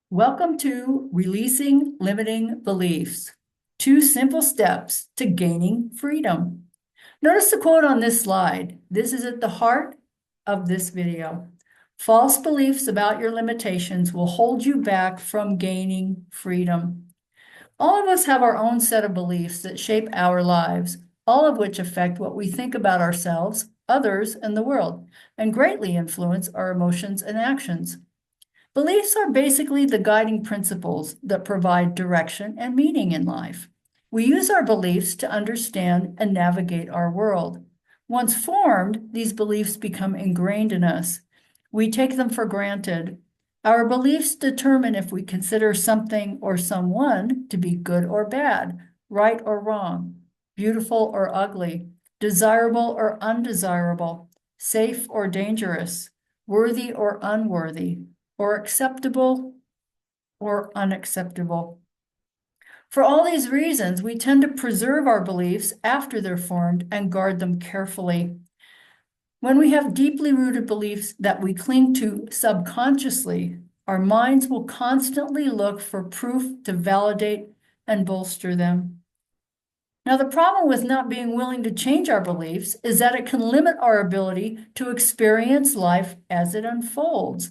Welcome to Releasing Limiting Beliefs, 2 simple steps to gaining freedom. Notice the quote on this slide. This is at the heart of this video. False beliefs about your limitations will hold you back from gaining freedom. All of us have our own set of beliefs that shape our lives, all of which affect what we think about ourselves, others, and the world, and greatly influence our emotions and actions. Beliefs are basically the guiding principles that provide direction and meaning in life. We use our beliefs to understand and navigate our world. Once formed, these beliefs become ingrained in us. We take them for granted. Our beliefs determine if we consider something or someone to be good or bad, right or wrong, beautiful or ugly, desirable or undesirable, safe or dangerous, worthy or unworthy, or acceptable or unacceptable. For all these reasons, we tend to preserve our beliefs after they're formed and guard them carefully. When we have deeply rooted beliefs that we cling to subconsciously, our minds will constantly look for proof to validate and bolster them. Now, the problem with not being willing to change our beliefs is that it can limit our ability to experience life as it unfolds.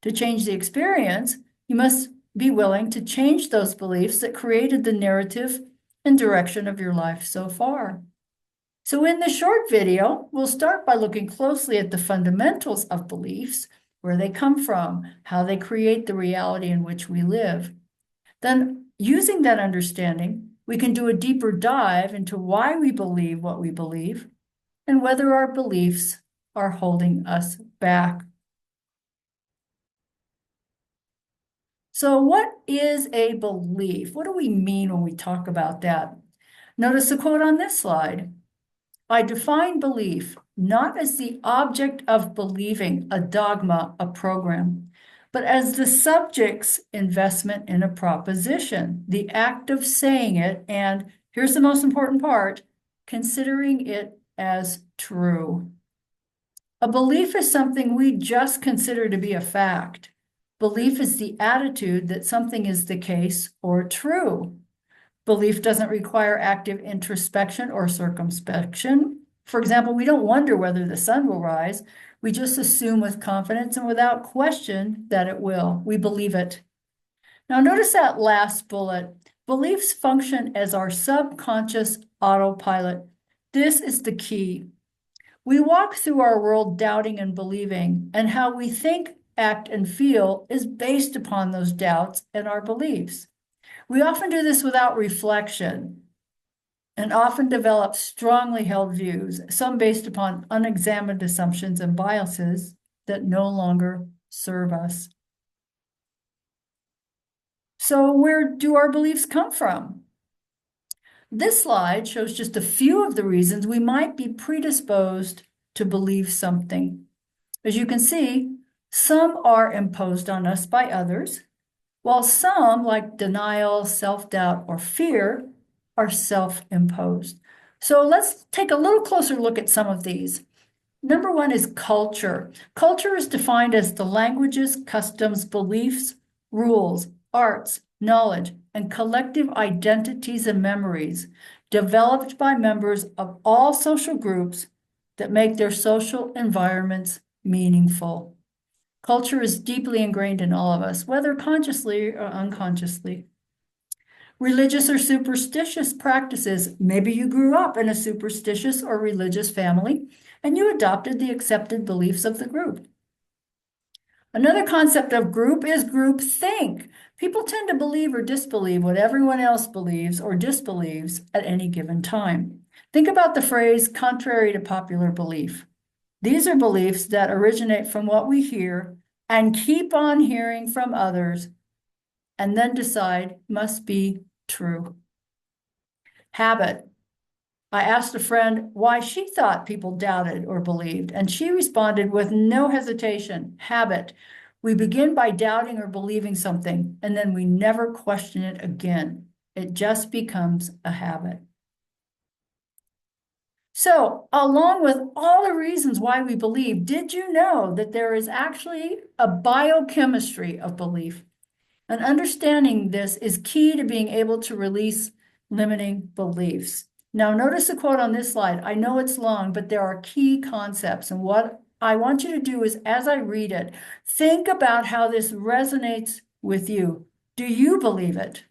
To change the experience, you must be willing to change those beliefs that created the narrative and direction of your life so far. So in this short video, we'll start by looking closely at the fundamentals of beliefs, where they come from, how they create the reality in which we live. Then, using that understanding, we can do a deeper dive into why we believe what we believe and whether our beliefs are holding us back. So what is a belief? What do we mean when we talk about that? Notice the quote on this slide. I define belief not as the object of believing, a dogma, a program, but as the subject's investment in a proposition, the act of saying it, and here's the most important part, considering it as true. A belief is something we just consider to be a fact. Belief is the attitude that something is the case or true. Belief doesn't require active introspection or circumspection. For example, we don't wonder whether the sun will rise. We just assume with confidence and without question that it will. We believe it. Now, notice that last bullet. Beliefs function as our subconscious autopilot. This is the key. We walk through our world doubting and believing, and how we think, act, and feel is based upon those doubts and our beliefs. We often do this without reflection and often develop strongly held views, some based upon unexamined assumptions and biases that no longer serve us. So where do our beliefs come from? This slide shows just a few of the reasons we might be predisposed to believe something. As you can see, some are imposed on us by others, while some, like denial, self-doubt, or fear, are self-imposed. So let's take a little closer look at some of these. Number one is culture. Culture is defined as the languages, customs, beliefs, rules, arts, knowledge, and collective identities and memories developed by members of all social groups that make their social environments meaningful. Culture is deeply ingrained in all of us, whether consciously or unconsciously. Religious or superstitious practices. Maybe you grew up in a superstitious or religious family and you adopted the accepted beliefs of the group. Another concept of group is groupthink. People tend to believe or disbelieve what everyone else believes or disbelieves at any given time. Think about the phrase contrary to popular belief. These are beliefs that originate from what we hear and keep on hearing from others and then decide must be true. Habit. I asked a friend why she thought people doubted or believed, and she responded with no hesitation, habit. We begin by doubting or believing something, and then we never question it again. It just becomes a habit. So, along with all the reasons why we believe, did you know that there is actually a biochemistry of belief? And understanding this is key to being able to release limiting beliefs. Now, notice the quote on this slide. I know it's long, but there are key concepts. And what I want you to do is, as I read it, think about how this resonates with you. Do you believe it?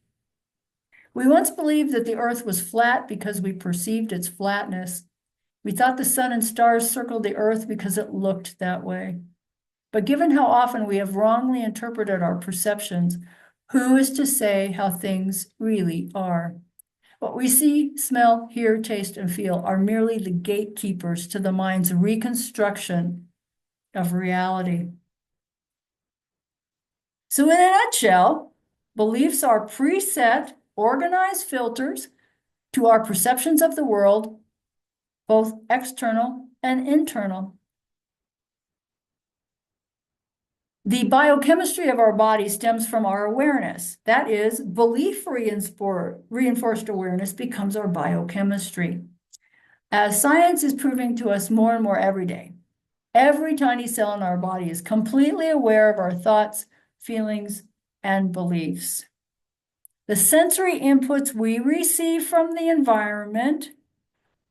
We once believed that the earth was flat because we perceived its flatness. We thought the sun and stars circled the earth because it looked that way. But given how often we have wrongly interpreted our perceptions, who is to say how things really are? What we see, smell, hear, taste, and feel are merely the gatekeepers to the mind's reconstruction of reality. So in a nutshell, beliefs are preset, organized filters to our perceptions of the world, both external and internal. The biochemistry of our body stems from our awareness. That is, belief reinforced awareness becomes our biochemistry. As science is proving to us more and more every day, every tiny cell in our body is completely aware of our thoughts, feelings, and beliefs. The sensory inputs we receive from the environment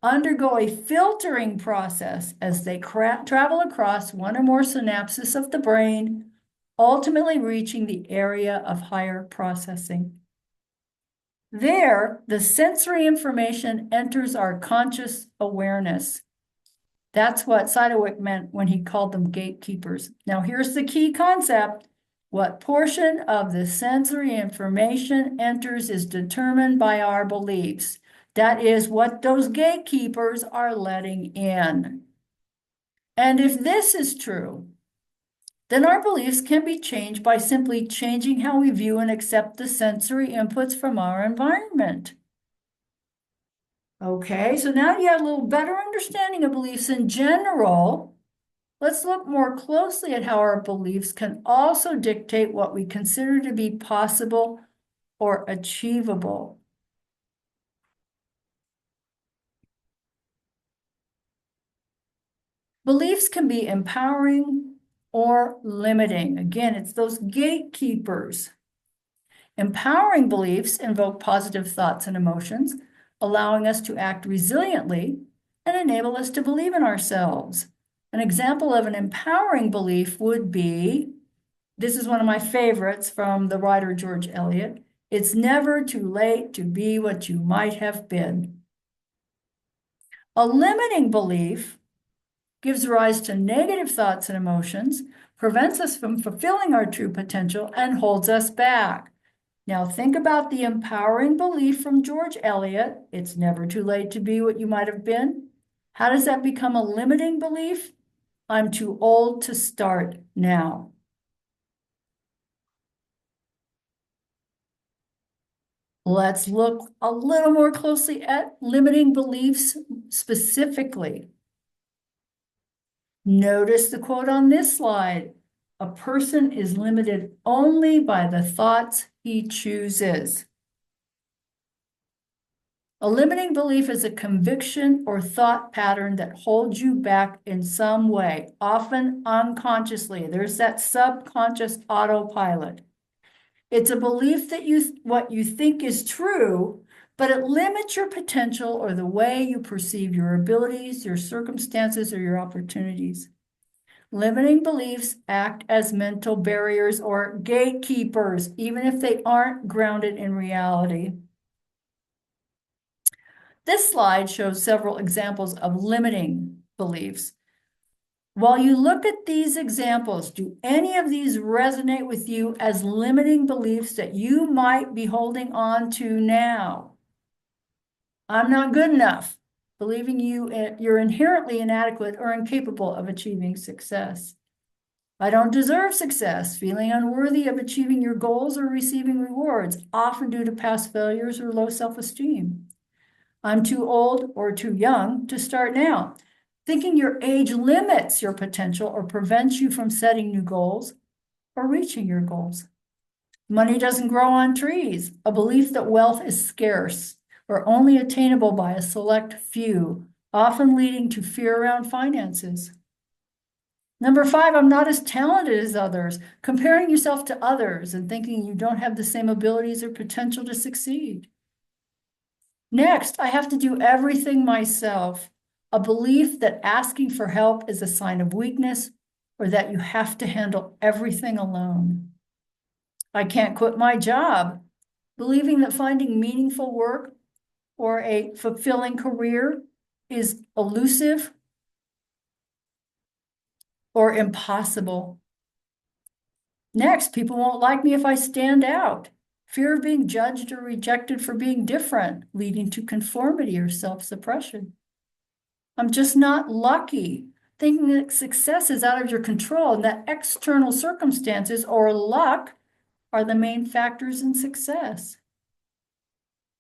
undergo a filtering process as they travel across one or more synapses of the brain, ultimately reaching the area of higher processing. There, the sensory information enters our conscious awareness. That's what Sidewick meant when he called them gatekeepers. Now, here's the key concept. What portion of the sensory information enters is determined by our beliefs. That is what those gatekeepers are letting in. And if this is true, then our beliefs can be changed by simply changing how we view and accept the sensory inputs from our environment. Okay, so now you have a little better understanding of beliefs in general. Let's look more closely at how our beliefs can also dictate what we consider to be possible or achievable. Beliefs can be empowering or limiting. Again, it's those gatekeepers. Empowering beliefs invoke positive thoughts and emotions, allowing us to act resiliently and enable us to believe in ourselves. An example of an empowering belief would be, this is one of my favorites from the writer George Eliot, it's never too late to be what you might have been. A limiting belief gives rise to negative thoughts and emotions, prevents us from fulfilling our true potential, and holds us back. Now think about the empowering belief from George Eliot, it's never too late to be what you might have been. How does that become a limiting belief? I'm too old to start now. Let's look a little more closely at limiting beliefs specifically. Notice the quote on this slide. A person is limited only by the thoughts he chooses. A limiting belief is a conviction or thought pattern that holds you back in some way, often unconsciously. There's that subconscious autopilot. It's a belief that what you think is true, but it limits your potential or the way you perceive your abilities, your circumstances, or your opportunities. Limiting beliefs act as mental barriers or gatekeepers, even if they aren't grounded in reality. This slide shows several examples of limiting beliefs. While you look at these examples, do any of these resonate with you as limiting beliefs that you might be holding on to now? I'm not good enough, believing you're inherently inadequate or incapable of achieving success. I don't deserve success, feeling unworthy of achieving your goals or receiving rewards, often due to past failures or low self-esteem. I'm too old or too young to start now, thinking your age limits your potential or prevents you from setting new goals or reaching your goals. Money doesn't grow on trees, a belief that wealth is scarce or only attainable by a select few, often leading to fear around finances. Number 5, I'm not as talented as others. Comparing yourself to others and thinking you don't have the same abilities or potential to succeed. Next, I have to do everything myself. A belief that asking for help is a sign of weakness or that you have to handle everything alone. I can't quit my job. Believing that finding meaningful work or a fulfilling career is elusive or impossible. Next, people won't like me if I stand out. Fear of being judged or rejected for being different, leading to conformity or self-suppression. I'm just not lucky, thinking that success is out of your control and that external circumstances or luck are the main factors in success.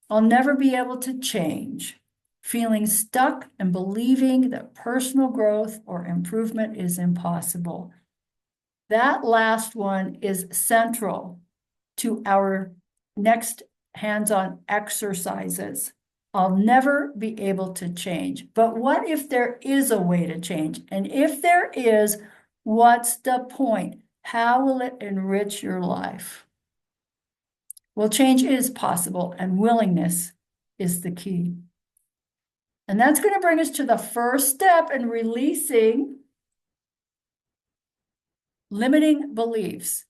I'll never be able to change, feeling stuck and believing that personal growth or improvement is impossible. That last one is central to our next hands-on exercises. I'll never be able to change. But what if there is a way to change? And if there is, what's the point? How will it enrich your life? Well, change is possible, and willingness is the key. And that's going to bring us to the first step in releasing limiting beliefs.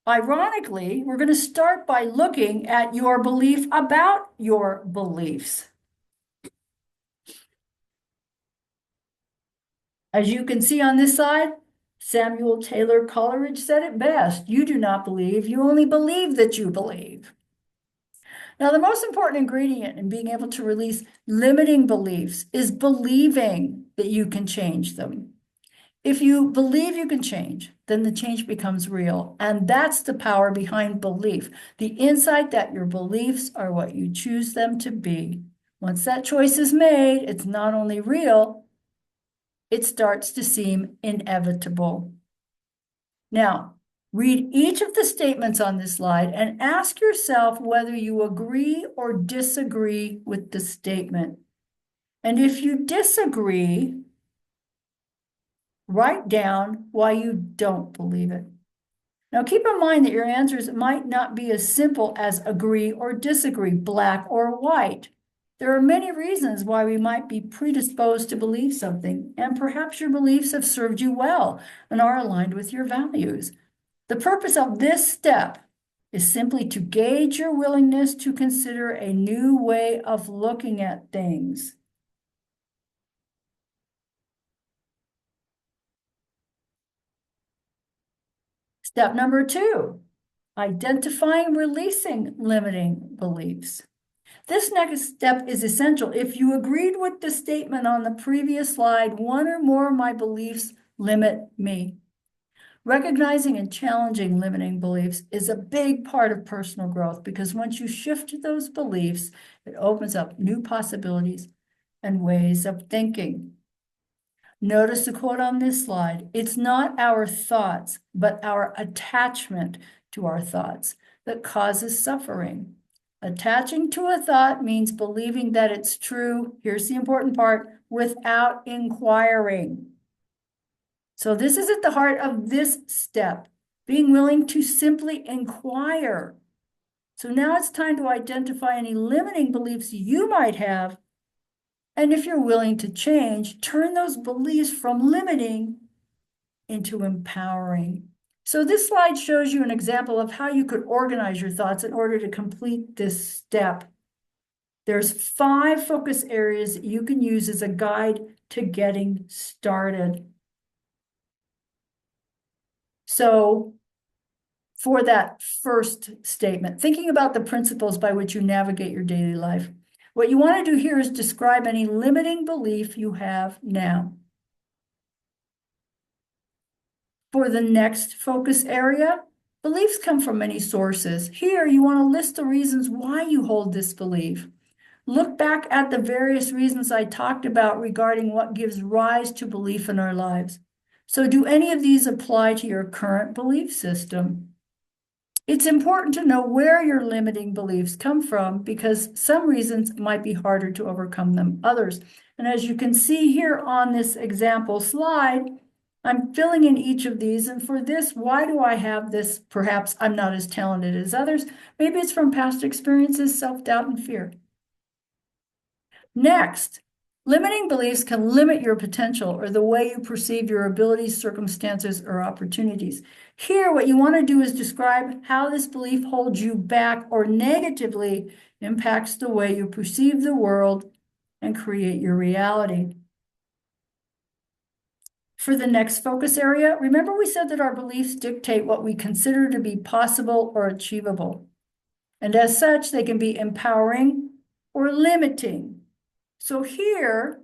Ironically, we're going to start by looking at your belief about your beliefs. As you can see on this side, Samuel Taylor Coleridge said it best. You do not believe, you only believe that you believe. Now, the most important ingredient in being able to release limiting beliefs is believing that you can change them. If you believe you can change, then the change becomes real. And that's the power behind belief, the insight that your beliefs are what you choose them to be. Once that choice is made, it's not only real, it starts to seem inevitable. Now, read each of the statements on this slide and ask yourself whether you agree or disagree with the statement. And if you disagree, write down why you don't believe it. Now, keep in mind that your answers might not be as simple as agree or disagree, black or white. There are many reasons why we might be predisposed to believe something, and perhaps your beliefs have served you well and are aligned with your values. The purpose of this step is simply to gauge your willingness to consider a new way of looking at things. Step number 2, identifying, releasing limiting beliefs. This next step is essential. If you agreed with the statement on the previous slide, one or more of my beliefs limit me. Recognizing and challenging limiting beliefs is a big part of personal growth because once you shift those beliefs, it opens up new possibilities and ways of thinking. Notice the quote on this slide. It's not our thoughts, but our attachment to our thoughts that causes suffering. Attaching to a thought means believing that it's true. Here's the important part, without inquiring. So this is at the heart of this step, being willing to simply inquire. So now it's time to identify any limiting beliefs you might have. And if you're willing to change, turn those beliefs from limiting into empowering. So this slide shows you an example of how you could organize your thoughts in order to complete this step. There's 5 focus areas that you can use as a guide to getting started. So for that first statement, thinking about the principles by which you navigate your daily life, what you want to do here is describe any limiting belief you have now. For the next focus area, beliefs come from many sources. Here, you want to list the reasons why you hold this belief. Look back at the various reasons I talked about regarding what gives rise to belief in our lives. So do any of these apply to your current belief system? It's important to know where your limiting beliefs come from because some reasons might be harder to overcome than others. And as you can see here on this example slide, I'm filling in each of these, and for this, why do I have this? Perhaps I'm not as talented as others. Maybe it's from past experiences, self-doubt, and fear. Next, limiting beliefs can limit your potential or the way you perceive your abilities, circumstances, or opportunities. Here, what you want to do is describe how this belief holds you back or negatively impacts the way you perceive the world and create your reality. For the next focus area, remember we said that our beliefs dictate what we consider to be possible or achievable. And as such, they can be empowering or limiting. So here,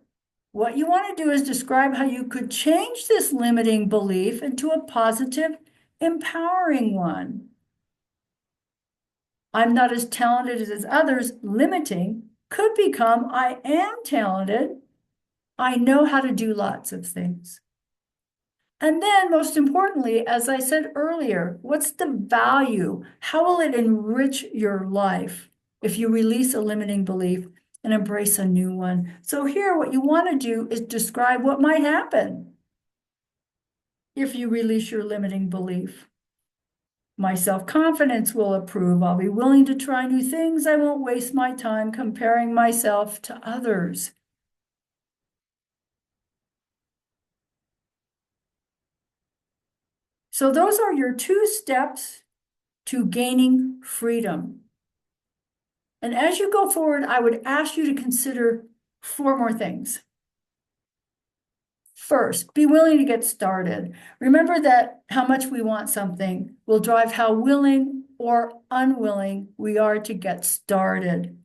what you want to do is describe how you could change this limiting belief into a positive, empowering one. I'm not as talented as others, limiting, could become I am talented. I know how to do lots of things. And then most importantly, as I said earlier, what's the value? How will it enrich your life if you release a limiting belief and embrace a new one? So here, what you want to do is describe what might happen if you release your limiting belief. My self-confidence will improve. I'll be willing to try new things. I won't waste my time comparing myself to others. So those are your 2 steps to gaining freedom. And as you go forward, I would ask you to consider 4 more things. First, be willing to get started. Remember that how much we want something will drive how willing or unwilling we are to get started.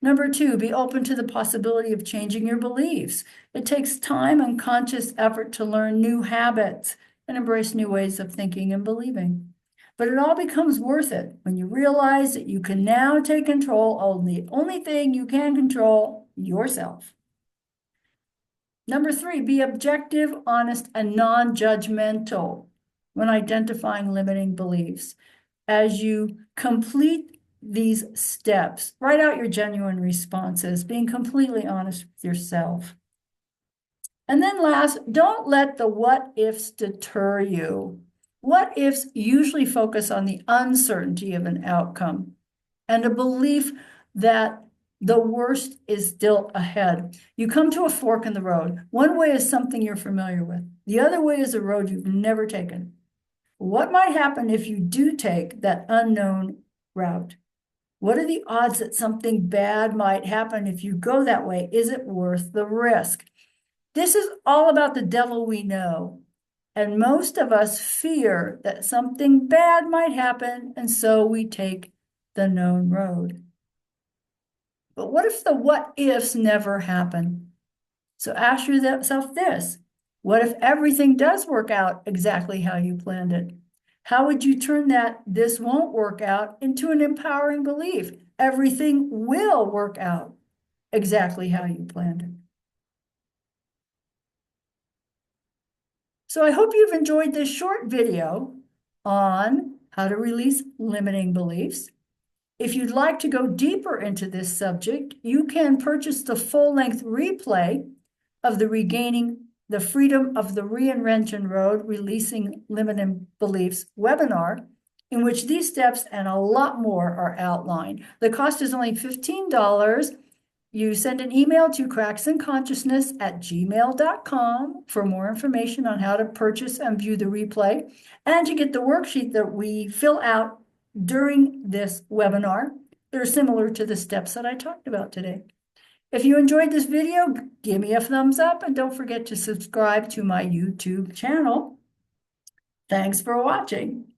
Number 2, be open to the possibility of changing your beliefs. It takes time and conscious effort to learn new habits and embrace new ways of thinking and believing. But it all becomes worth it when you realize that you can now take control of the only thing you can control, yourself. Number 3, be objective, honest, and non-judgmental when identifying limiting beliefs. As you complete these steps, write out your genuine responses, being completely honest with yourself. And then last, don't let the what ifs deter you. What ifs usually focus on the uncertainty of an outcome and a belief that the worst is still ahead. You come to a fork in the road. One way is something you're familiar with. The other way is a road you've never taken. What might happen if you do take that unknown route? What are the odds that something bad might happen if you go that way? Is it worth the risk? This is all about the devil we know. And most of us fear that something bad might happen, and so we take the known road. But what if the what ifs never happen? So ask yourself this: what if everything does work out exactly how you planned it? How would you turn that this won't work out into an empowering belief? Everything will work out exactly how you planned it. So I hope you've enjoyed this short video on how to release limiting beliefs. If you'd like to go deeper into this subject, you can purchase the full-length replay of the Regaining the Freedom of the Reinvention Road, Releasing Limiting Beliefs webinar, in which these steps and a lot more are outlined. The cost is only $15. You send an email to cracksandconsciousness@gmail.com for more information on how to purchase and view the replay and to get the worksheet that we fill out during this webinar. They're similar to the steps that I talked about today. If you enjoyed this video, give me a thumbs up and don't forget to subscribe to my YouTube channel. Thanks for watching.